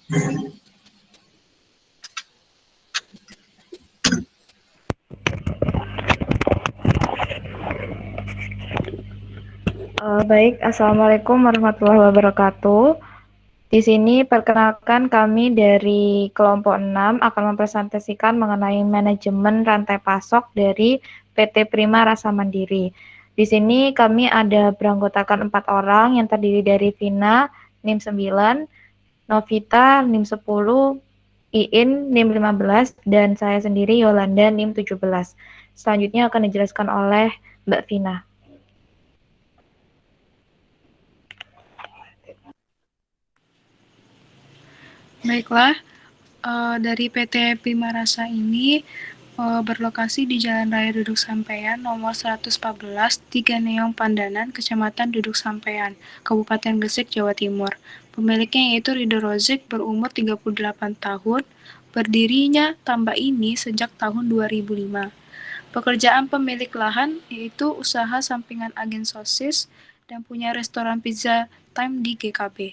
Baik, Assalamualaikum warahmatullahi wabarakatuh. Di sini perkenalkan kami dari kelompok 6 akan mempresentasikan mengenai manajemen rantai pasok dari PT Prima Rasa Mandiri. Di sini kami ada beranggotakan 4 orang yang terdiri dari Vina, NIM 9, Novita, NIM 10, Iin, NIM 15, dan saya sendiri Yolanda, NIM 17. Selanjutnya akan dijelaskan oleh Mbak Vina. Baiklah, dari PT Prima Rasa ini berlokasi di Jalan Raya Duduk Sampean nomor 114, 3 Neong Pandanan, Kecamatan Duduk Sampean, Kabupaten Gresik, Jawa Timur. Pemiliknya yaitu Rido Rozik, berumur 38 tahun, berdirinya tambak ini sejak tahun 2005. Pekerjaan pemilik lahan yaitu usaha sampingan agen sosis dan punya restoran pizza time di GKB.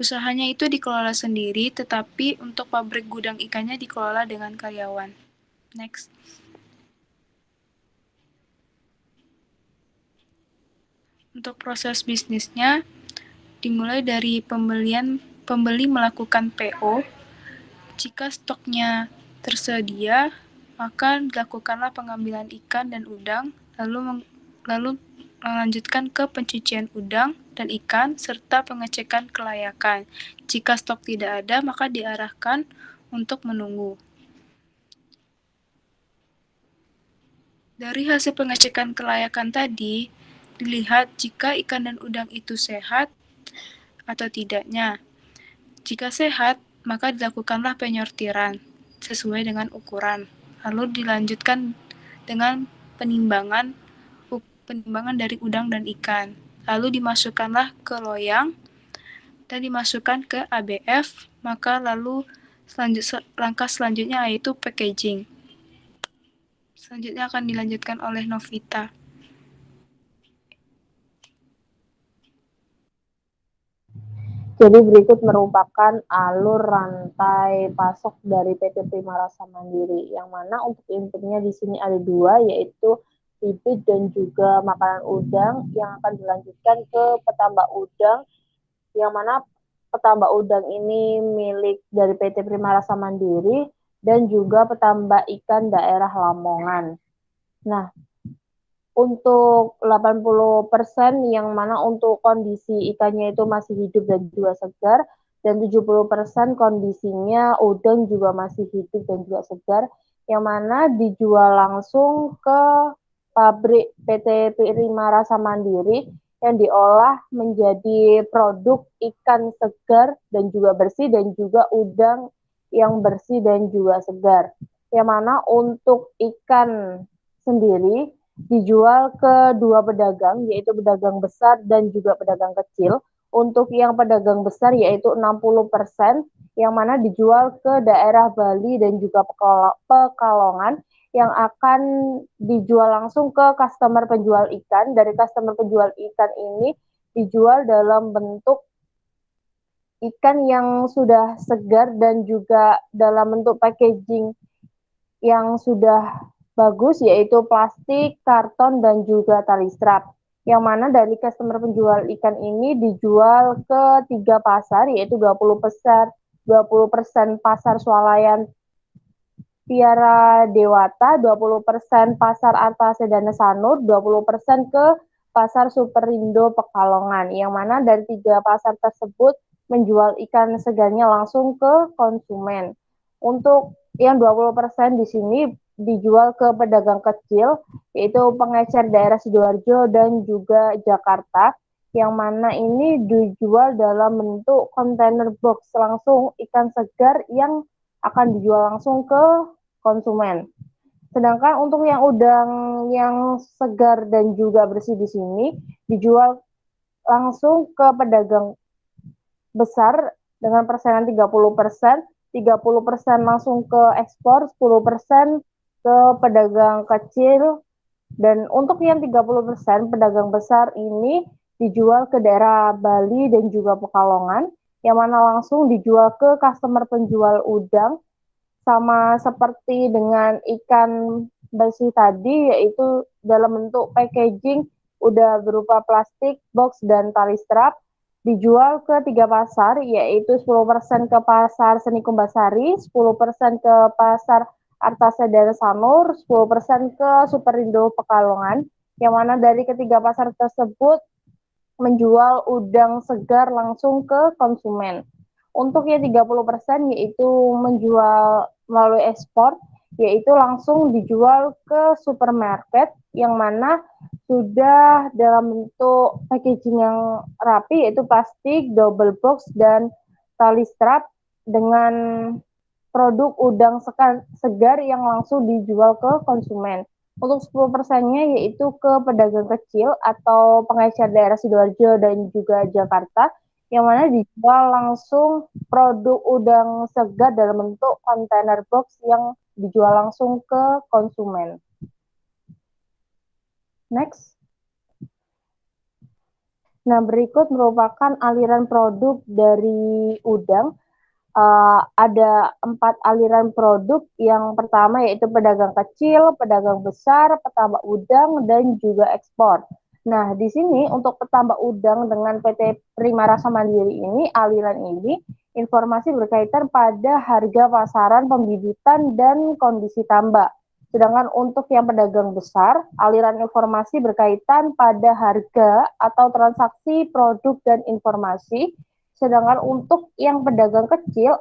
Usahanya itu dikelola sendiri, tetapi untuk pabrik gudang ikannya dikelola dengan karyawan. Next. Untuk proses bisnisnya, dimulai dari pembeli melakukan PO. Jika stoknya tersedia, maka dilakukanlah pengambilan ikan dan udang, lalu melanjutkan ke pencucian udang dan ikan, serta pengecekan kelayakan. Jika stok tidak ada, maka diarahkan untuk menunggu. Dari hasil pengecekan kelayakan tadi, dilihat jika ikan dan udang itu sehat atau tidaknya. Jika sehat, maka dilakukanlah penyortiran sesuai dengan ukuran. Lalu dilanjutkan dengan penimbangan dari udang dan ikan. Lalu dimasukkanlah ke loyang dan dimasukkan ke ABF, maka lalu langkah selanjutnya yaitu packaging. Selanjutnya akan dilanjutkan oleh Novita. Jadi berikut merupakan alur rantai pasok dari PT Prima Rasa Mandiri, yang mana untuk inputnya di sini ada 2, yaitu bibit dan juga makanan udang yang akan dilanjutkan ke petambak udang, yang mana petambak udang ini milik dari PT Prima Rasa Mandiri dan juga petambak ikan daerah Lamongan. Nah, untuk 80% yang mana untuk kondisi ikannya itu masih hidup dan juga segar, dan 70% kondisinya udang juga masih hidup dan juga segar, yang mana dijual langsung ke pabrik PT Prima Rasa Mandiri yang diolah menjadi produk ikan segar dan juga bersih, dan juga udang yang bersih dan juga segar. Yang mana untuk ikan sendiri dijual ke 2 pedagang, yaitu pedagang besar dan juga pedagang kecil. Untuk yang pedagang besar yaitu 60%, yang mana dijual ke daerah Bali dan juga Pekalongan, yang akan dijual langsung ke customer penjual ikan. Dari customer penjual ikan ini dijual dalam bentuk ikan yang sudah segar dan juga dalam bentuk packaging yang sudah bagus, yaitu plastik, karton, dan juga tali strap. Yang mana dari customer penjual ikan ini dijual ke 3 pasar, yaitu 20% pasar swalayan Tiara Dewata, 20% pasar Arta Sedana Sanur, 20% ke pasar Superindo Pekalongan. Yang mana dari 3 pasar tersebut menjual ikan segarnya langsung ke konsumen. Untuk yang 20% di sini dijual ke pedagang kecil, yaitu pengecer daerah Sidoarjo dan juga Jakarta, yang mana ini dijual dalam bentuk kontainer box langsung ikan segar yang akan dijual langsung ke konsumen. Sedangkan untuk yang udang yang segar dan juga bersih di sini dijual langsung ke pedagang besar dengan persenan 30%, 30% langsung ke ekspor, 10% ke pedagang kecil, dan untuk yang 30% pedagang besar ini dijual ke daerah Bali dan juga Pekalongan, yang mana langsung dijual ke customer penjual udang, sama seperti dengan ikan bersih tadi, yaitu dalam bentuk packaging udah berupa plastik, box, dan tali strap, dijual ke 3 pasar, yaitu 10% ke pasar Seni Kumbasari, 10% ke pasar Artasa dan Sanur, 10% ke Superindo Pekalongan, yang mana dari ketiga pasar tersebut menjual udang segar langsung ke konsumen. Untuk yang 30% yaitu menjual melalui ekspor, yaitu langsung dijual ke supermarket yang mana sudah dalam bentuk packaging yang rapi, yaitu plastik, double box, dan tali strap dengan produk udang segar yang langsung dijual ke konsumen. Untuk 10%-nya yaitu ke pedagang kecil atau pengecer daerah Sidoarjo dan juga Jakarta, yang mana dijual langsung produk udang segar dalam bentuk kontainer box yang dijual langsung ke konsumen. Next. Nah, berikut merupakan aliran produk dari udang. Ada 4 aliran produk. Yang pertama yaitu pedagang kecil, pedagang besar, petambak udang, dan juga ekspor. Nah, di sini untuk petambak udang dengan PT Prima Rasa Mandiri ini, aliran ini informasi berkaitan pada harga pasaran, pembibitan, dan kondisi tambak. Sedangkan untuk yang pedagang besar, aliran informasi berkaitan pada harga atau transaksi produk dan informasi. Sedangkan untuk yang pedagang kecil,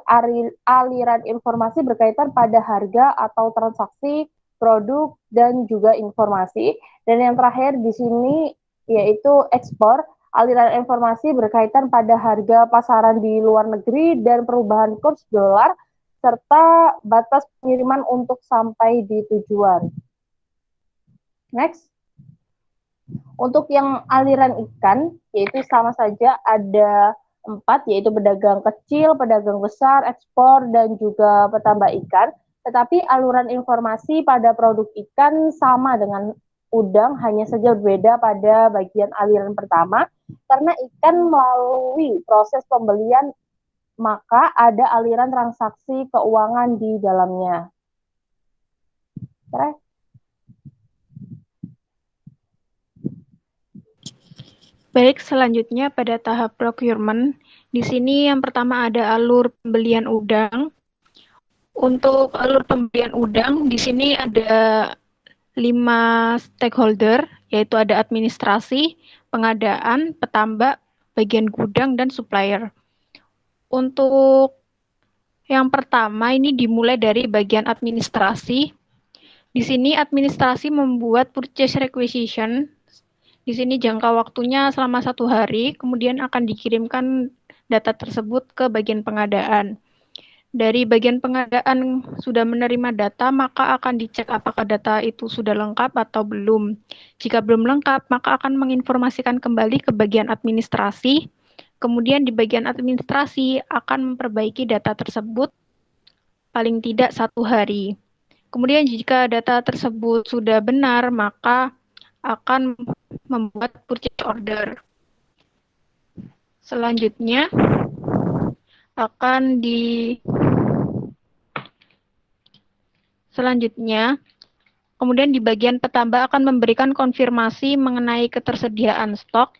aliran informasi berkaitan pada harga atau transaksi produk dan juga informasi. Dan yang terakhir di sini yaitu ekspor, aliran informasi berkaitan pada harga pasaran di luar negeri dan perubahan kurs dolar serta batas pengiriman untuk sampai di tujuan. Next. Untuk yang aliran ikan, yaitu sama saja ada 4, yaitu pedagang kecil, pedagang besar, ekspor, dan juga petambak ikan. Tetapi aluran informasi pada produk ikan sama dengan udang, hanya saja berbeda pada bagian aliran pertama, karena ikan melalui proses pembelian maka ada aliran transaksi keuangan di dalamnya. Baik, selanjutnya pada tahap procurement. Di sini yang pertama ada alur pembelian udang. Untuk alur pembelian udang, di sini ada 5 stakeholder, yaitu ada administrasi, pengadaan, petambak, bagian gudang, dan supplier. Untuk yang pertama ini dimulai dari bagian administrasi. Di sini administrasi membuat purchase requisition. Di sini jangka waktunya selama 1 hari, kemudian akan dikirimkan data tersebut ke bagian pengadaan. Dari bagian pengadaan sudah menerima data, maka akan dicek apakah data itu sudah lengkap atau belum. Jika belum lengkap, maka akan menginformasikan kembali ke bagian administrasi. Kemudian di bagian administrasi akan memperbaiki data tersebut paling tidak 1 hari. Kemudian jika data tersebut sudah benar, maka akan membuat purchase order. Selanjutnya kemudian di bagian petambak akan memberikan konfirmasi mengenai ketersediaan stok.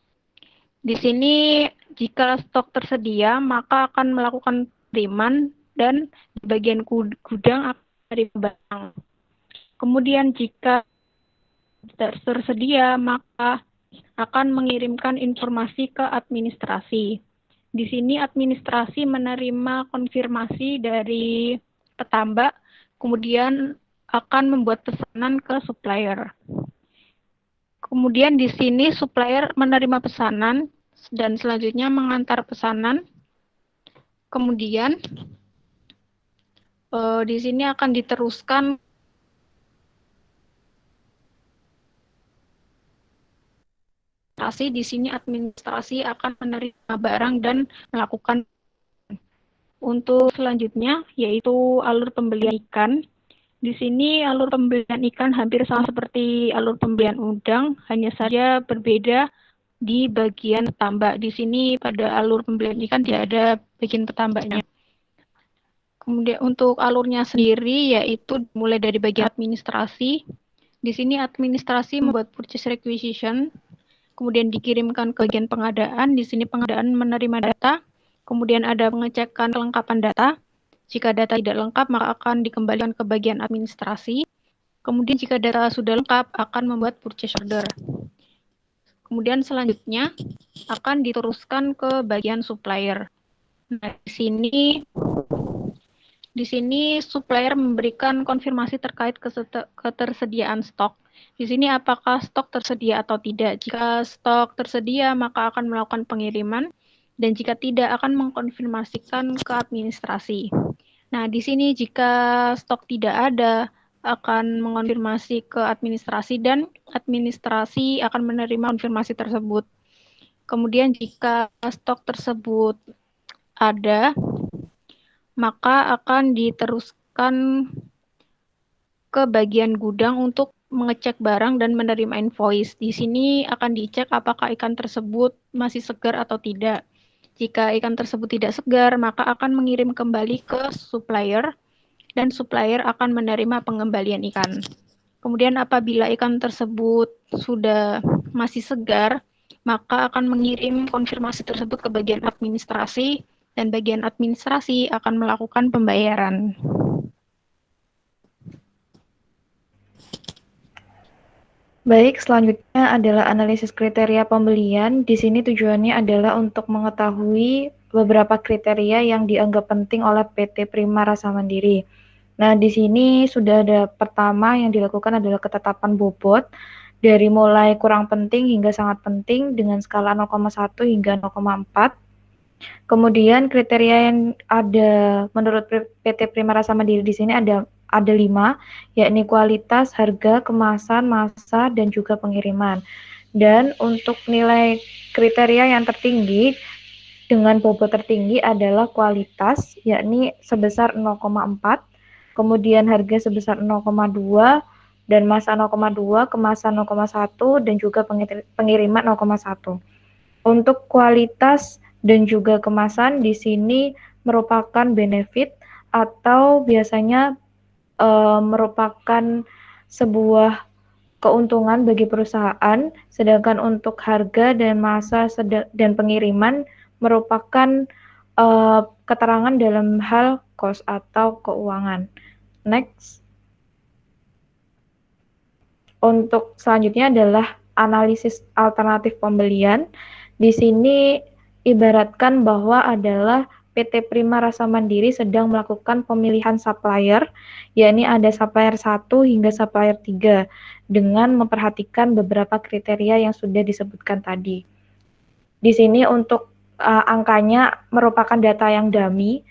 Di sini jika stok tersedia, maka akan melakukan pengiriman dan di bagian gudang akan menerima barang. Kemudian jika tidak tersedia, maka akan mengirimkan informasi ke administrasi. Di sini administrasi menerima konfirmasi dari petambak, kemudian akan membuat pesanan ke supplier. Kemudian di sini supplier menerima pesanan dan selanjutnya mengantar pesanan. Kemudian di sini akan diteruskan di sini administrasi akan menerima barang dan melakukan. Untuk selanjutnya yaitu alur pembelian ikan. Di sini alur pembelian ikan hampir sama seperti alur pembelian udang, hanya saja berbeda di bagian petambak. Di sini pada alur pembelian ikan tidak ada bagian petambaknya. Kemudian untuk alurnya sendiri yaitu mulai dari bagian administrasi. Di sini administrasi membuat purchase requisition, kemudian dikirimkan ke bagian pengadaan. Di sini pengadaan menerima data, kemudian ada pengecekan kelengkapan data. Jika data tidak lengkap, maka akan dikembalikan ke bagian administrasi. Kemudian jika data sudah lengkap, akan membuat purchase order. Kemudian selanjutnya akan diteruskan ke bagian supplier. Nah, di sini supplier memberikan konfirmasi terkait ketersediaan stok. Di sini apakah stok tersedia atau tidak. Jika stok tersedia, maka akan melakukan pengiriman, dan jika tidak, akan mengkonfirmasikan ke administrasi. Nah, di sini jika stok tidak ada, akan mengonfirmasi ke administrasi, dan administrasi akan menerima konfirmasi tersebut. Kemudian jika stok tersebut ada, maka akan diteruskan ke bagian gudang untuk mengecek barang dan menerima invoice. Di sini akan dicek apakah ikan tersebut masih segar atau tidak. Jika ikan tersebut tidak segar, maka akan mengirim kembali ke supplier, dan supplier akan menerima pengembalian ikan. Kemudian apabila ikan tersebut sudah masih segar, maka akan mengirim konfirmasi tersebut ke bagian administrasi, dan bagian administrasi akan melakukan pembayaran. Baik, selanjutnya adalah analisis kriteria pembelian. Di sini tujuannya adalah untuk mengetahui beberapa kriteria yang dianggap penting oleh PT Prima Rasa Mandiri. Nah, di sini sudah ada pertama yang dilakukan adalah ketetapan bobot dari mulai kurang penting hingga sangat penting dengan skala 0,1 hingga 0,4. Kemudian kriteria yang ada menurut PT Prima Rasa Mandiri di sini ada 5, yakni kualitas, harga, kemasan, masa, dan juga pengiriman. Dan untuk nilai kriteria yang tertinggi dengan bobot tertinggi adalah kualitas, yakni sebesar 0,4, kemudian harga sebesar 0,2, dan masa 0,2, kemasan 0,1, dan juga pengiriman 0,1. Untuk kualitas dan juga kemasan di sini merupakan benefit atau biasanya merupakan sebuah keuntungan bagi perusahaan, sedangkan untuk harga dan masa dan pengiriman merupakan keterangan dalam hal cost atau keuangan. Next. Untuk selanjutnya adalah analisis alternatif pembelian. Di sini ibaratkan bahwa adalah PT Prima Rasa Mandiri sedang melakukan pemilihan supplier, yakni ada supplier 1 hingga supplier 3, dengan memperhatikan beberapa kriteria yang sudah disebutkan tadi. Di sini untuk angkanya merupakan data yang dummy,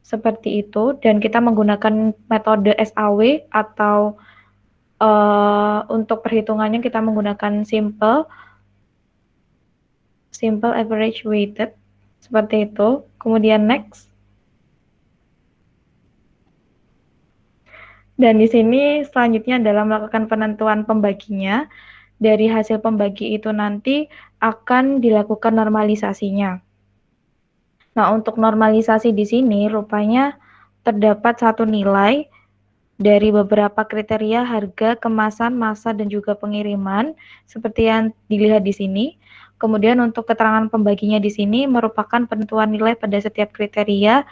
seperti itu, dan kita menggunakan metode SAW atau untuk perhitungannya kita menggunakan simple average weighted, seperti itu. Kemudian next. Dan di sini selanjutnya adalah melakukan penentuan pembaginya. Dari hasil pembagi itu nanti akan dilakukan normalisasinya. Nah, untuk normalisasi di sini rupanya terdapat satu nilai dari beberapa kriteria harga, kemasan, masa, dan juga pengiriman, seperti yang dilihat di sini. Kemudian untuk keterangan pembaginya di sini merupakan penentuan nilai pada setiap kriteria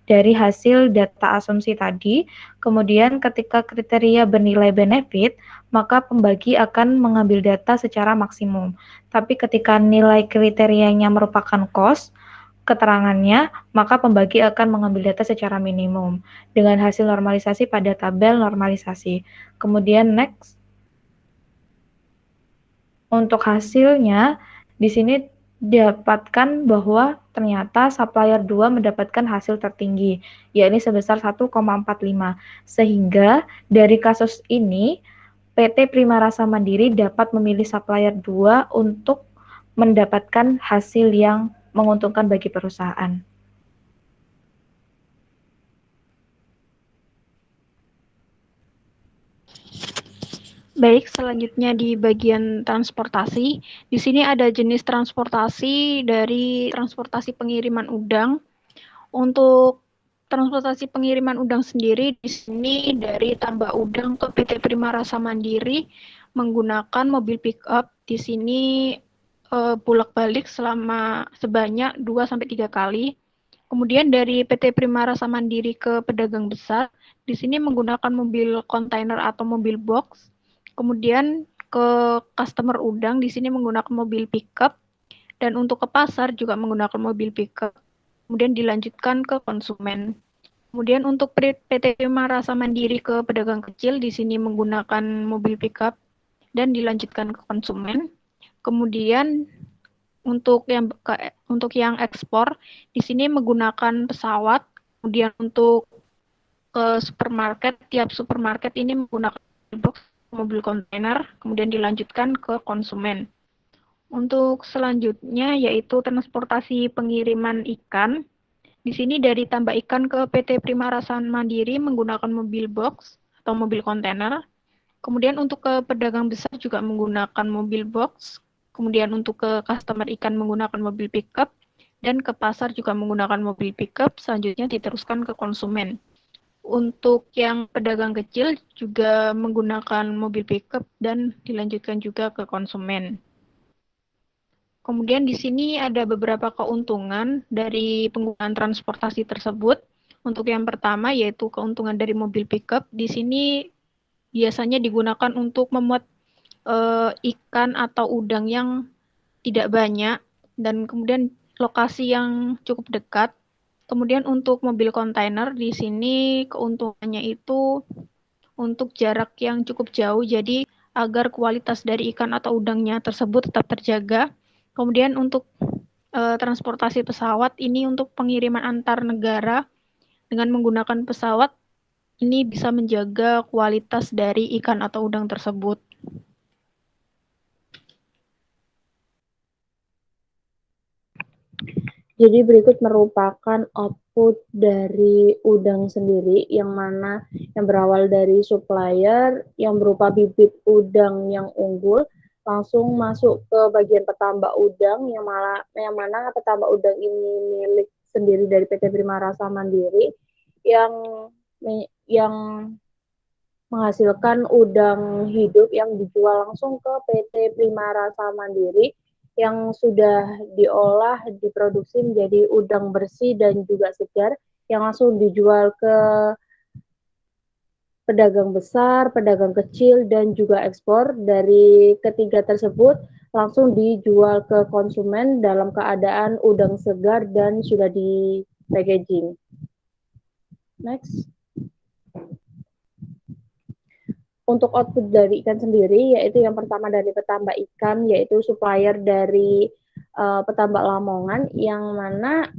dari hasil data asumsi tadi. Kemudian ketika kriteria bernilai benefit, maka pembagi akan mengambil data secara maksimum. Tapi ketika nilai kriterianya merupakan cost, keterangannya, maka pembagi akan mengambil data secara minimum dengan hasil normalisasi pada tabel normalisasi. Kemudian next. Untuk hasilnya, di sini dapatkan bahwa ternyata supplier 2 mendapatkan hasil tertinggi, yakni sebesar 1,45. Sehingga dari kasus ini, PT Prima Rasa Mandiri dapat memilih supplier 2 untuk mendapatkan hasil yang menguntungkan bagi perusahaan. Baik, selanjutnya di bagian transportasi. Di sini ada jenis transportasi dari transportasi pengiriman udang. Untuk transportasi pengiriman udang sendiri di sini dari Tambak Udang ke PT Prima Rasa Mandiri menggunakan mobil pick-up. Di sini bolak-balik selama sebanyak 2-3 kali. Kemudian dari PT Prima Rasa Mandiri ke pedagang besar, di sini menggunakan mobil kontainer atau mobil box. Kemudian ke customer udang, di sini menggunakan mobil pickup. Dan untuk ke pasar juga menggunakan mobil pickup. Kemudian dilanjutkan ke konsumen. Kemudian untuk PT Prima Rasa Mandiri ke pedagang kecil, di sini menggunakan mobil pickup dan dilanjutkan ke konsumen. Kemudian untuk yang ekspor, di sini menggunakan pesawat. Kemudian untuk ke supermarket, tiap supermarket ini menggunakan box mobil kontainer, kemudian dilanjutkan ke konsumen. Untuk selanjutnya yaitu transportasi pengiriman ikan. Di sini dari Tambak Ikan ke PT Prima Rasa Mandiri menggunakan mobil box atau mobil kontainer. Kemudian untuk ke pedagang besar juga menggunakan mobil box. Kemudian untuk ke customer ikan menggunakan mobil pickup. Dan ke pasar juga menggunakan mobil pickup. Selanjutnya diteruskan ke konsumen. Untuk yang pedagang kecil juga menggunakan mobil pickup dan dilanjutkan juga ke konsumen. Kemudian di sini ada beberapa keuntungan dari penggunaan transportasi tersebut. Untuk yang pertama yaitu keuntungan dari mobil pickup. Di sini biasanya digunakan untuk memuat ikan atau udang yang tidak banyak dan kemudian lokasi yang cukup dekat. Kemudian untuk mobil kontainer di sini keuntungannya itu untuk jarak yang cukup jauh, jadi agar kualitas dari ikan atau udangnya tersebut tetap terjaga. Kemudian untuk transportasi pesawat ini untuk pengiriman antar negara dengan menggunakan pesawat ini bisa menjaga kualitas dari ikan atau udang tersebut. Jadi berikut merupakan output dari udang sendiri yang mana yang berawal dari supplier yang berupa bibit udang yang unggul langsung masuk ke bagian petambak udang yang mana petambak udang ini milik sendiri dari PT Prima Rasa Mandiri yang menghasilkan udang hidup yang dijual langsung ke PT Prima Rasa Mandiri yang sudah diolah, diproduksi menjadi udang bersih dan juga segar yang langsung dijual ke pedagang besar, pedagang kecil, dan juga ekspor. Dari ketiga tersebut langsung dijual ke konsumen dalam keadaan udang segar dan sudah di packaging. Next. Untuk output dari ikan sendiri, yaitu yang pertama dari petambak ikan, yaitu supplier dari petambak Lamongan, yang mana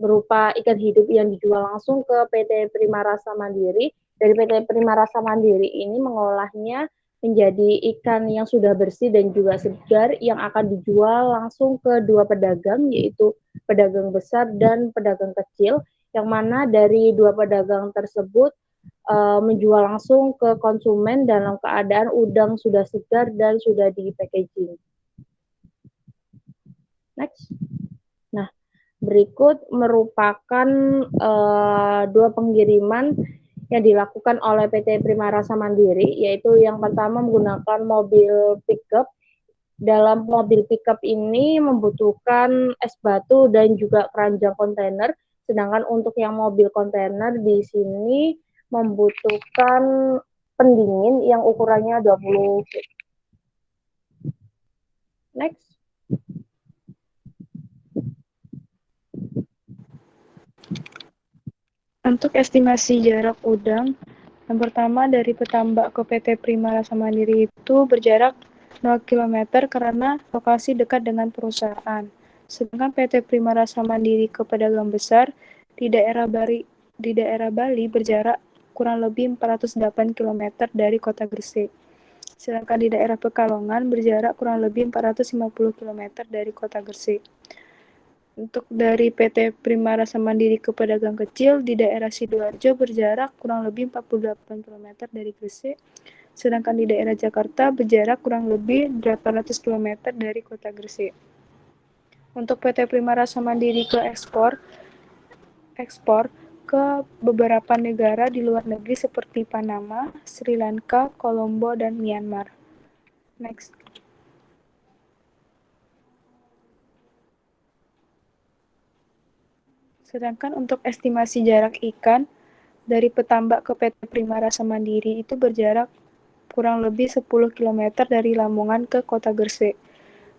berupa ikan hidup yang dijual langsung ke PT Prima Rasa Mandiri. Dari PT Prima Rasa Mandiri ini mengolahnya menjadi ikan yang sudah bersih dan juga segar yang akan dijual langsung ke dua pedagang, yaitu pedagang besar dan pedagang kecil, yang mana dari dua pedagang tersebut menjual langsung ke konsumen dalam keadaan udang sudah segar dan sudah di packaging. Next. Nah, berikut merupakan dua pengiriman yang dilakukan oleh PT Prima Rasa Mandiri, yaitu yang pertama menggunakan mobil pickup. Dalam mobil pickup ini membutuhkan es batu dan juga keranjang kontainer, sedangkan untuk yang mobil kontainer di sini membutuhkan pendingin yang ukurannya 20 feet. Next. Untuk estimasi jarak udang, yang pertama dari Petambak ke PT Prima Rasa Mandiri itu berjarak 0 km karena lokasi dekat dengan perusahaan. Sedangkan PT Prima Rasa Mandiri ke pedagang besar di daerah Bali berjarak kurang lebih 408 km dari kota Gresik. Sedangkan di daerah Pekalongan berjarak kurang lebih 450 km dari kota Gresik. Untuk dari PT Prima Rasa Mandiri ke pedagang kecil di daerah Sidoarjo berjarak kurang lebih 48 km dari Gresik. sedangkan di daerah Jakarta berjarak kurang lebih 800 km dari kota Gresik. Untuk PT Prima Rasa Mandiri ke ekspor ke beberapa negara di luar negeri seperti Panama, Sri Lanka, Kolombo, dan Myanmar. Next. Sedangkan untuk estimasi jarak ikan dari Petambak ke PT Prima Rasa Mandiri itu berjarak kurang lebih 10 km dari Lamongan ke kota Gresik.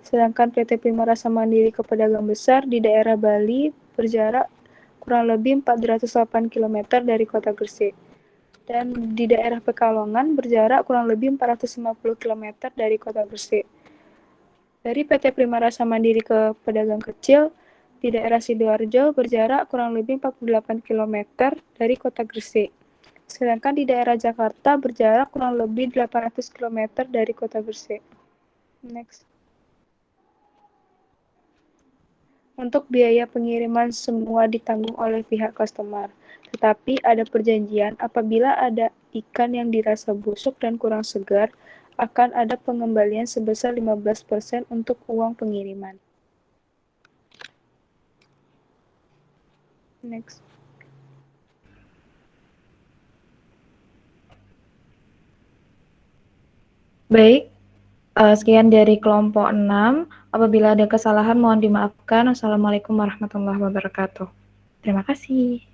Sedangkan PT Prima Rasa Mandiri ke pedagang besar di daerah Bali berjarak kurang lebih 408 km dari kota Gresik. Dan di daerah Pekalongan berjarak kurang lebih 450 km dari kota Gresik. Dari PT Prima Rasa Mandiri ke pedagang kecil di daerah Sidoarjo berjarak kurang lebih 48 km dari kota Gresik. Sedangkan di daerah Jakarta berjarak kurang lebih 800 km dari kota Gresik. Next. Untuk biaya pengiriman semua ditanggung oleh pihak customer. Tetapi ada perjanjian apabila ada ikan yang dirasa busuk dan kurang segar, akan ada pengembalian sebesar 15% untuk uang pengiriman. Next. Baik, sekian dari kelompok 6. Apabila ada kesalahan mohon dimaafkan. Wassalamualaikum warahmatullahi wabarakatuh. Terima kasih.